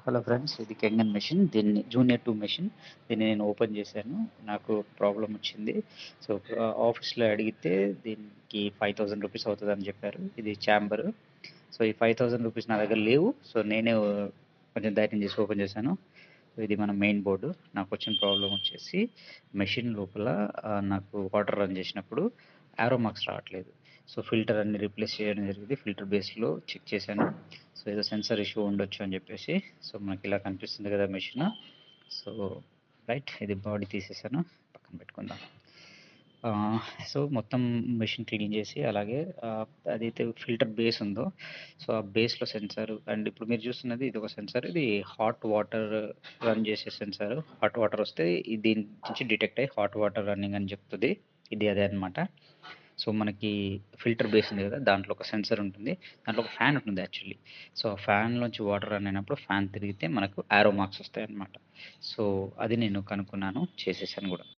Hello friends, ఇది కెంగన్ machine. దీన్ని junior 2 machine. దీన్ని నేను ఓపెన్ చేశాను. నాకు ప్రాబ్లమ్ వచ్చింది. సో, ఆఫీస్‌లో అడిగితే దీనికి 5000 రూపీస్ అవుతదని చెప్పారు. ఇది ఛాంబరు. సో, ఈ 5000 రూపీస్ నా దగ్గర లేవు. సో, నేనే కొంచెం ధైర్యం చేసి ఓపెన్ చేశాను. సో, ఇది మన మెయిన్ బోర్డు. నాకొచ్చిన ప్రాబ్లమ్ వచ్చేసి మెషిన్ లోపల నాకు వాటర్ రన్ చేసినప్పుడు యారో మార్క్స్ రావట్లేదు. సో, ఫిల్టర్ అన్ని రీప్లేస్ చేయడం జరిగింది. ఫిల్టర్ బేస్‌లో చెక్ చేశాను. సో, ఏదో సెన్సార్ ఇష్యూ ఉండొచ్చు అని చెప్పేసి. సో, మనకిలా కనిపిస్తుంది కదా మెషిన్. సో, రైట్, ఇది బాడీ తీసేసాను. పక్కన పెట్టుకుందాం. సో, మొత్తం మెషిన్ క్లీన్ చేసి అలాగే అదైతే ఫిల్టర్ బేస్ ఉందో, సో, ఆ బేస్‌లో సెన్సార్ అండ్ ఇప్పుడు మీరు చూస్తున్నది ఇదొక సెన్సార్. ఇది హాట్ వాటర్ రన్ చేసే సెన్సార్. హాట్ వాటర్ వస్తే దీని నుంచి డిటెక్ట్ అయ్యి హాట్ వాటర్ రన్నింగ్ అని చెప్తుంది. ఇది అదే అనమాట. సో, మనకి ఫిల్టర్ బేస్ ఉంది కదా, దాంట్లో ఒక సెన్సర్ ఉంటుంది. దాంట్లో ఒక ఫ్యాన్ ఉంటుంది యాక్చువల్లీ. సో, ఆ ఫ్యాన్‌లోంచి వాటర్ రన్ అయినప్పుడు ఫ్యాన్ తిరిగితే మనకు యారో మార్క్స్ వస్తాయన్నమాట. సో, అది నేను కనుక్కున్నాను, చేసేసాను కూడా.